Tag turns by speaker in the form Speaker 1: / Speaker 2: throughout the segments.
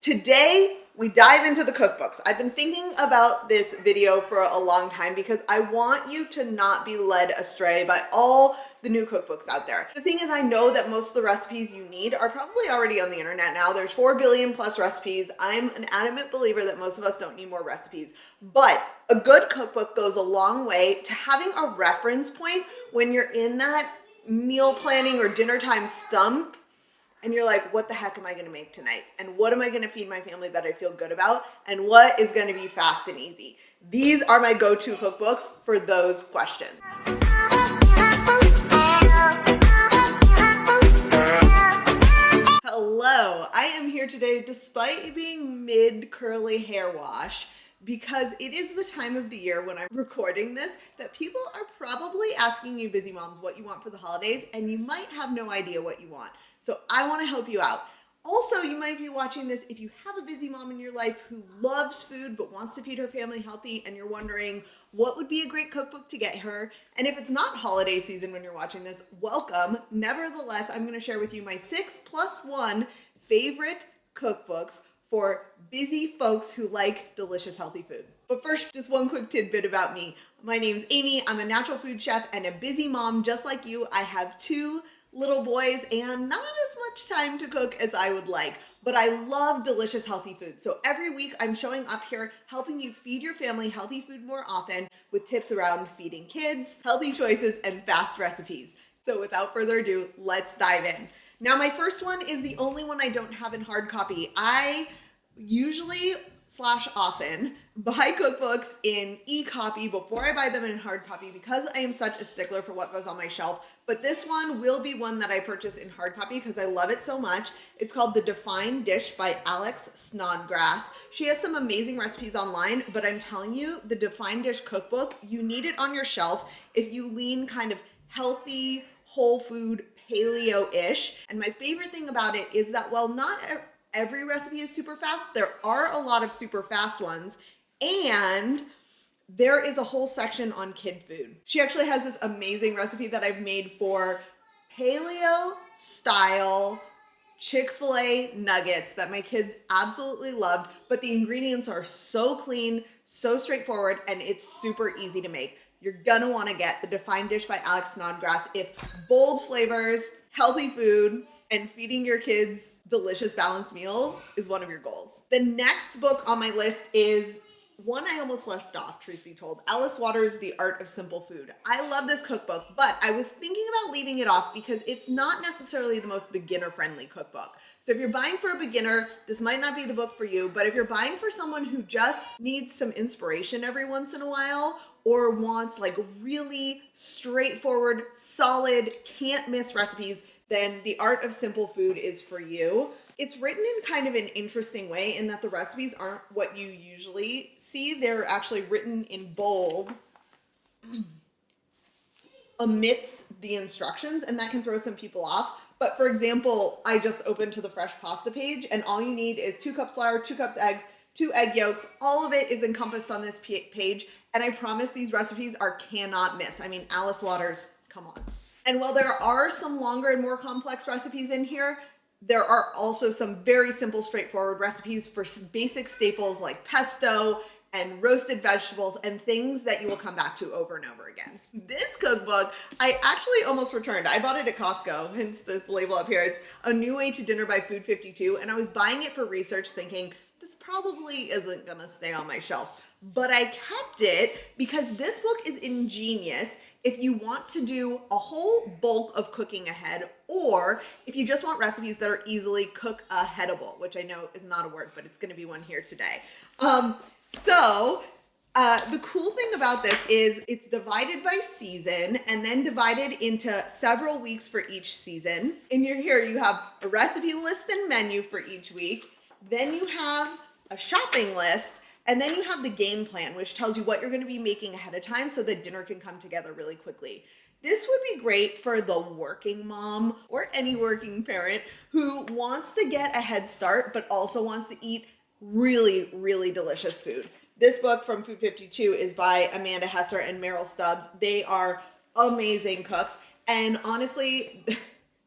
Speaker 1: Today, we dive into the cookbooks. I've been thinking about this video for a long time because I want you to not be led astray by all the new cookbooks out there. The thing is, I know that most of the recipes you need are probably already on the internet now. There's 4 billion plus recipes. I'm an adamant believer that most of us don't need more recipes, but a good cookbook goes a long way to having a reference point when you're in that meal planning or dinner time stump. And you're like, what the heck am I going to make tonight? And what am I going to feed my family that I feel good about? And what is going to be fast and easy? These are my go-to cookbooks for those questions. Hello, I am here today despite being mid-curly hair wash because it is the time of the year when I'm recording this that people are probably asking you busy moms what you want for the holidays, and you might have no idea what you want. So I want to help you out. Also, you might be watching this if you have a busy mom in your life who loves food but wants to feed her family healthy, and you're wondering what would be a great cookbook to get her. And if it's not holiday season when you're watching this, welcome. Nevertheless, I'm going to share with you my 6+1 favorite cookbooks for busy folks who like delicious, healthy food. But first, just one quick tidbit about me. My name's Amy. I'm a natural food chef and a busy mom just like you. I have 2 little boys and not as much time to cook as I would like, but I love delicious, healthy food. So every week I'm showing up here helping you feed your family healthy food more often with tips around feeding kids, healthy choices, and fast recipes. So without further ado, let's dive in. Now, my first one is the only one I don't have in hard copy. I usually often buy cookbooks in e-copy before I buy them in hard copy because I am such a stickler for what goes on my shelf. But this one will be one that I purchase in hard copy because I love it so much. It's called The Defined Dish by Alex Snodgrass. She has some amazing recipes online, but I'm telling you, the Defined Dish cookbook, you need it on your shelf if you lean kind of healthy, whole food, paleo-ish. And my favorite thing about it is that while not every recipe is super fast, there are a lot of super fast ones, and there is a whole section on kid food. She actually has this amazing recipe that I've made for paleo style Chick-fil-A nuggets that my kids absolutely loved, but the ingredients are so clean, so straightforward, and it's super easy to make. You're gonna wanna get The Defined Dish by Alex Snodgrass if bold flavors, healthy food, and feeding your kids delicious balanced meals is one of your goals. The next book on my list is one I almost left off, truth be told. Alice Waters' The Art of Simple Food. I love this cookbook, but I was thinking about leaving it off because it's not necessarily the most beginner-friendly cookbook. So if you're buying for a beginner, this might not be the book for you, but if you're buying for someone who just needs some inspiration every once in a while or wants like really straightforward, solid, can't-miss recipes, then The Art of Simple Food is for you. It's written in kind of an interesting way in that the recipes aren't what you usually see. They're actually written in bold amidst the instructions, and that can throw some people off. But for example, I just opened to the fresh pasta page, and all you need is 2 cups flour, 2 cups eggs, 2 egg yolks. All of it is encompassed on this page, and I promise these recipes are cannot miss. I mean, Alice Waters, come on. And while there are some longer and more complex recipes in here, there are also some very simple, straightforward recipes for some basic staples like pesto and roasted vegetables and things that you will come back to over and over again. This cookbook, I actually almost returned. I bought it at Costco, hence this label up here. It's A New Way to Dinner by Food 52, and I was buying it for research thinking, this probably isn't gonna stay on my shelf. But I kept it because this book is ingenious if you want to do a whole bulk of cooking ahead, or if you just want recipes that are easily cook-aheadable, which I know is not a word, but it's gonna be one here today. The cool thing about this is it's divided by season and then divided into several weeks for each season. In here, you have a recipe list and menu for each week. Then you have a shopping list, and then you have the game plan, which tells you what you're going to be making ahead of time so that dinner can come together really quickly. This would be great for the working mom or any working parent who wants to get a head start, but also wants to eat really, really delicious food. This book from Food 52 is by Amanda Hesser and Meryl Stubbs. They are amazing cooks. And honestly,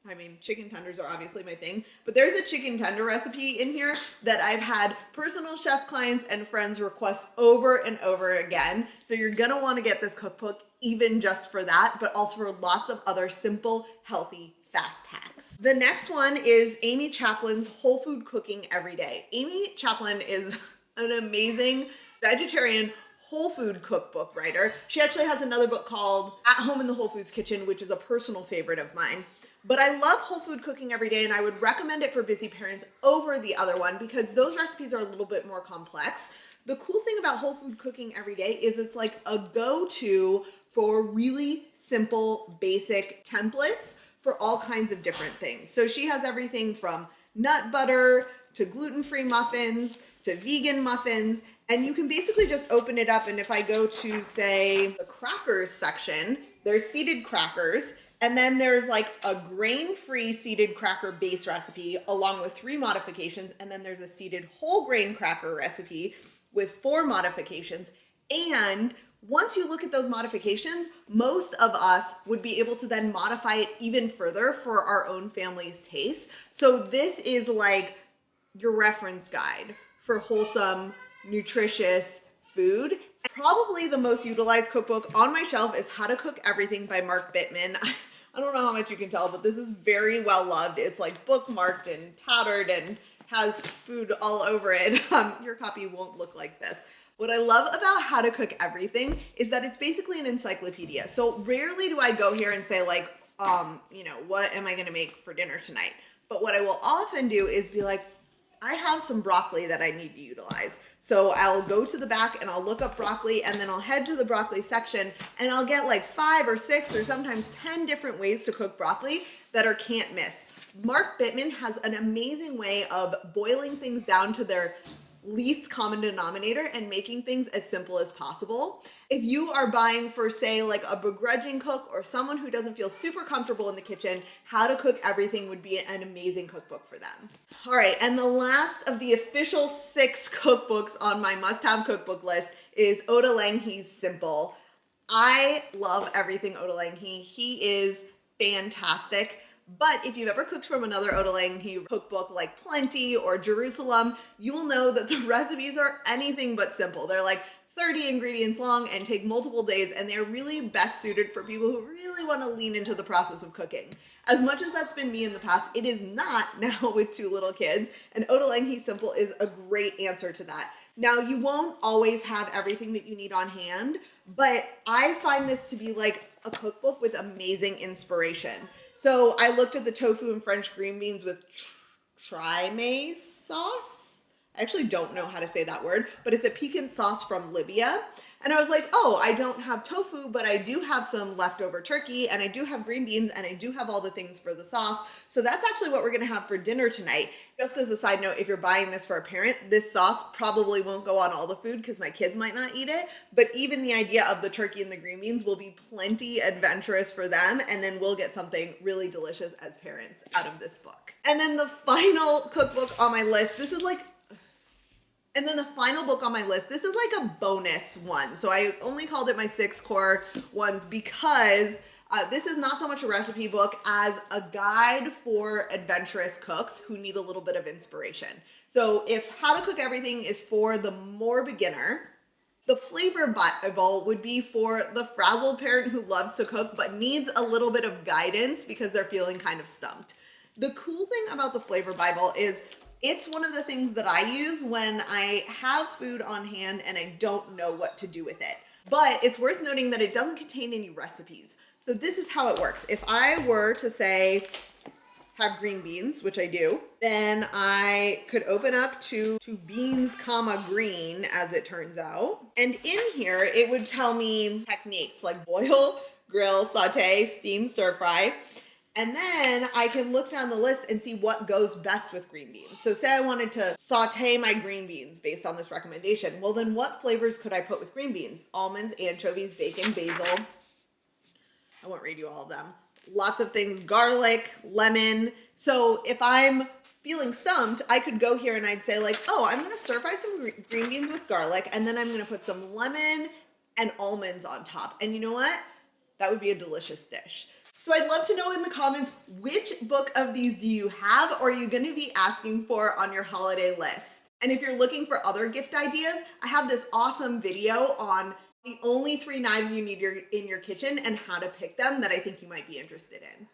Speaker 1: I mean, chicken tenders are obviously my thing, but there's a chicken tender recipe in here that I've had personal chef clients and friends request over and over again. So you're gonna wanna get this cookbook even just for that, but also for lots of other simple, healthy, fast hacks. The next one is Amy Chaplin's Whole Food Cooking Every Day. Amy Chaplin is an amazing vegetarian whole food cookbook writer. She actually has another book called At Home in the Whole Foods Kitchen, which is a personal favorite of mine. But I love whole food cooking every day, and I would recommend it for busy parents over the other one because those recipes are a little bit more complex. The cool thing about whole food cooking every day is it's like a go-to for really simple, basic templates for all kinds of different things. So she has everything from nut butter to gluten-free muffins to vegan muffins, and you can basically just open it up, and if I go to, say, the crackers section, there's seeded crackers, and then there's like a grain-free seeded cracker base recipe along with 3 modifications, and then there's a seeded whole grain cracker recipe with 4 modifications. And once you look at those modifications, most of us would be able to then modify it even further for our own family's taste. So this is like your reference guide for wholesome, nutritious food. Probably the most utilized cookbook on my shelf is How to Cook Everything by Mark Bittman. I don't know how much you can tell, but this is very well loved. It's like bookmarked and tattered and has food all over it. Your copy won't look like this. What I love about How to Cook Everything is that it's basically an encyclopedia. So rarely do I go here and say like, what am I gonna make for dinner tonight? But what I will often do is be like, I have some broccoli that I need to utilize. So I'll go to the back and I'll look up broccoli, and then I'll head to the broccoli section and I'll get like 5 or 6 or sometimes 10 different ways to cook broccoli that are can't miss. Mark Bittman has an amazing way of boiling things down to their least common denominator and making things as simple as possible. If you are buying for, say, like a begrudging cook or someone who doesn't feel super comfortable in the kitchen, How to Cook Everything would be an amazing cookbook for them. All right, and the last of the official 6 cookbooks on my must-have cookbook list is Odelenki Simple. I love everything Odelenki. He is fantastic. But if you've ever cooked from another Odelenki cookbook like Plenty or Jerusalem, you will know that the recipes are anything but simple. They're like 30 ingredients long and take multiple days, and they're really best suited for people who really want to lean into the process of cooking. As much as that's been me in the past, it is not now with 2 little kids, and Odelenki Simple is a great answer to that. Now, you won't always have everything that you need on hand, but I find this to be like a cookbook with amazing inspiration. So I looked at the tofu and French green beans with trymaise sauce. I actually don't know how to say that word, but it's a piquant sauce from Libya. And I was like, oh, I don't have tofu, but I do have some leftover turkey, and I do have green beans, and I do have all the things for the sauce. So that's actually what we're gonna have for dinner tonight. Just as a side note, if you're buying this for a parent, this sauce probably won't go on all the food because my kids might not eat it, but even the idea of the turkey and the green beans will be plenty adventurous for them, and then we'll get something really delicious as parents out of this book. And then the final cookbook on my list, this is like a bonus one. So I only called it my 6 core ones because this is not so much a recipe book as a guide for adventurous cooks who need a little bit of inspiration. So if How to Cook Everything is for the more beginner, the Flavor Bible would be for the frazzled parent who loves to cook but needs a little bit of guidance because they're feeling kind of stumped. The cool thing about the Flavor Bible is it's one of the things that I use when I have food on hand and I don't know what to do with it. But it's worth noting that it doesn't contain any recipes. So this is how it works. If I were to say, have green beans, which I do, then I could open up to beans, green, as it turns out. And in here, it would tell me techniques like boil, grill, saute, steam, stir fry. And then I can look down the list and see what goes best with green beans. So say I wanted to saute my green beans based on this recommendation. Well, then what flavors could I put with green beans? Almonds, anchovies, bacon, basil. I won't read you all of them. Lots of things, garlic, lemon. So if I'm feeling stumped, I could go here and I'd say like, oh, I'm gonna stir fry some green beans with garlic, and then I'm gonna put some lemon and almonds on top. And you know what? That would be a delicious dish. So I'd love to know in the comments, which book of these do you have or are you going to be asking for on your holiday list? And if you're looking for other gift ideas, I have this awesome video on the only 3 knives you need in your kitchen and how to pick them that I think you might be interested in.